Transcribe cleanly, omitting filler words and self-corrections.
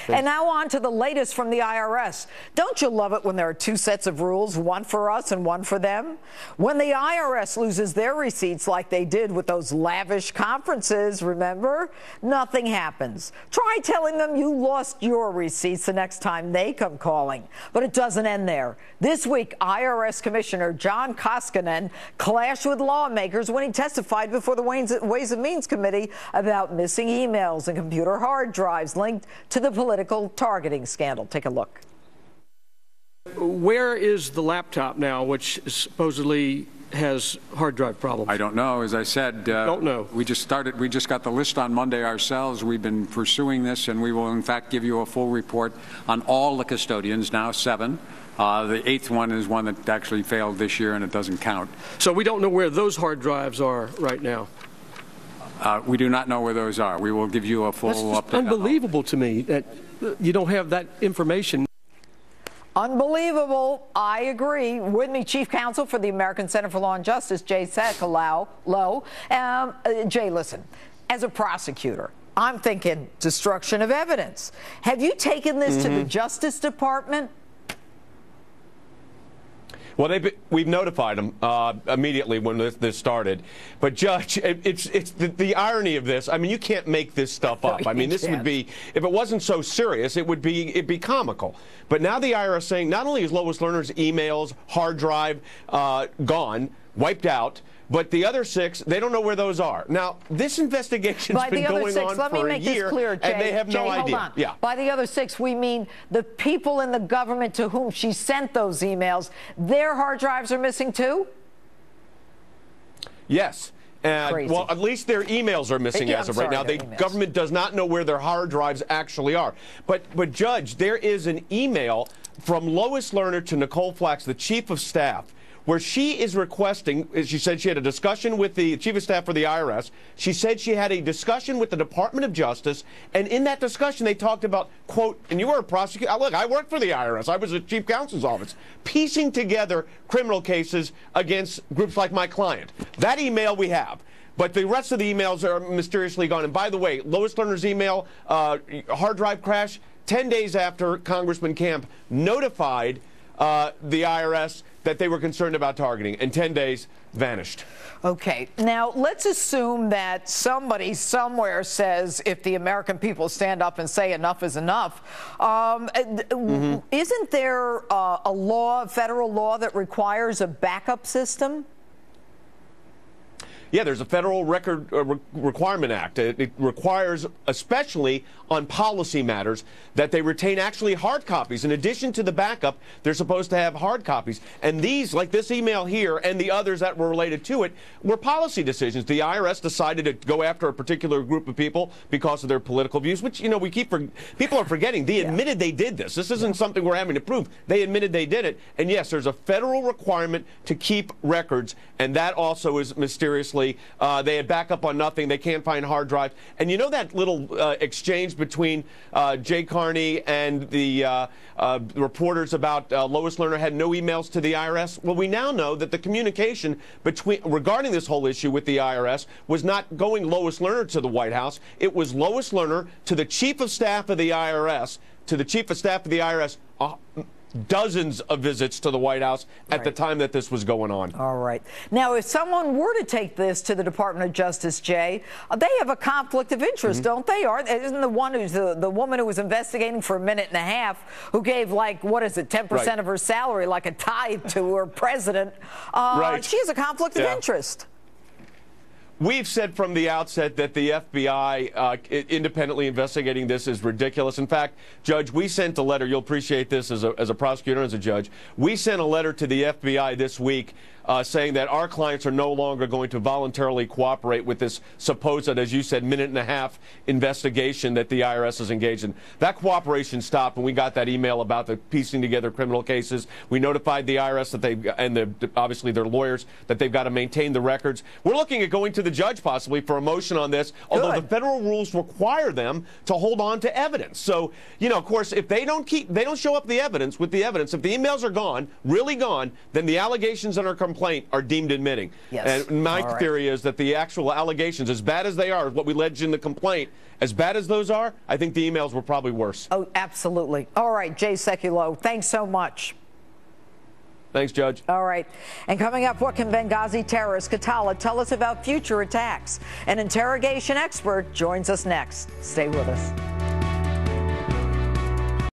And now on to the latest from the IRS. Don't you love it when there are two sets of rules, one for us and one for them? When the IRS loses their receipts like they did with those lavish conferences, remember? Nothing happens. Try telling them you lost your receipts the next time they come calling. But it doesn't end there. This week, IRS Commissioner John Koskinen clashed with lawmakers when he testified before the Ways and Means Committee about missing emails and computer hard drives linked to the political targeting scandal. Take a look. Where is the laptop now, which supposedly has hard drive problems? I don't know. As I said, don't know. We just got the list on Monday ourselves. We've been pursuing this, and we will, in fact, give you a full report on all the custodians, now 7. The 8th one is one that actually failed this year, and it doesn't count. So we don't know where those hard drives are right now? We do not know where those are. We will give you a full update. That's unbelievable to me that you don't have that information. Unbelievable. I agree. With me, Chief Counsel for the American Center for Law and Justice, Jay Sekulow. Jay, listen, as a prosecutor, I'm thinking destruction of evidence. Have you taken this to the Justice Department? Well, we've notified them immediately when this started. But, Judge, it's the irony of this. I mean, you can't make this stuff up. No, I mean, this would be, if it wasn't so serious, it'd be comical. But now the IRS saying not only is Lois Lerner's emails, hard drive gone, wiped out, but the other 6, they don't know where those are. Now, this investigation's been going on for a year, and they have no idea. Hold on. Yeah. By the other 6, we mean the people in the government to whom she sent those emails. Their hard drives are missing too? Yes. Well, at least their emails are missing as of right now. The government does not know where their hard drives actually are. But Judge, there is an email from Lois Lerner to Nicole Flax, the chief of staff, where she is requesting, she said she had a discussion with the chief of staff for the IRS. She said she had a discussion with the Department of Justice, and in that discussion they talked about, quote, and you were a prosecutor, look, I worked for the IRS, I was at chief counsel's office, piecing together criminal cases against groups like my client. That email we have. But the rest of the emails are mysteriously gone. And by the way, Lois Lerner's email, hard drive crash, 10 days after Congressman Camp notified the IRS that they were concerned about targeting, and 10 days vanished. Okay, now let's assume that somebody somewhere says if the American people stand up and say enough is enough. Isn't there a law, a federal law, that requires a backup system? Yeah, there's a Federal Record Requirement Act. It requires, especially on policy matters, that they retain actually hard copies. In addition to the backup, they're supposed to have hard copies. And these, like this email here and the others that were related to it, were policy decisions. The IRS decided to go after a particular group of people because of their political views, which, you know, people are forgetting. They admitted they did this. This isn't something we're having to prove. They admitted they did it. And yes, there's a federal requirement to keep records, and that also is mysteriously they had backup on nothing. They can't find hard drive. And you know that little exchange between Jay Carney and the reporters about Lois Lerner had no emails to the IRS? Well, we now know that the communication regarding this whole issue with the IRS was not going Lois Lerner to the White House. It was Lois Lerner to the chief of staff of the IRS, dozens of visits to the White House at the time that this was going on. All right. Now, if someone were to take this to the Department of Justice, Jay, they have a conflict of interest, don't they? Isn't the one who's the woman who was investigating for a minute and a half, who gave, like, what is it, 10% of her salary, like a tithe to her president? She has a conflict of interest. We've said from the outset that the FBI independently investigating this is ridiculous. In fact, Judge, we sent a letter. You'll appreciate this as a prosecutor and as a judge. We sent a letter to the FBI this week saying that our clients are no longer going to voluntarily cooperate with this supposed, as you said, minute-and-a-half investigation that the IRS is engaged in. That cooperation stopped when we got that email about the piecing together criminal cases. We notified the IRS that obviously their lawyers, that they've got to maintain the records. We're looking at going to the judge possibly for a motion on this, although the federal rules require them to hold on to evidence. So, you know, of course, if they don't show up with the evidence, if the emails are gone, really gone, then the allegations in our complaint complaint are deemed admitting. Yes. And my All right. theory is that the actual allegations, as bad as they are, what we alleged in the complaint, as bad as those are, I think the emails were probably worse. Oh, absolutely. All right, Jay Sekulow, thanks so much. Thanks, Judge. All right. And coming up, what can Benghazi terrorist Katala tell us about future attacks? An interrogation expert joins us next. Stay with us.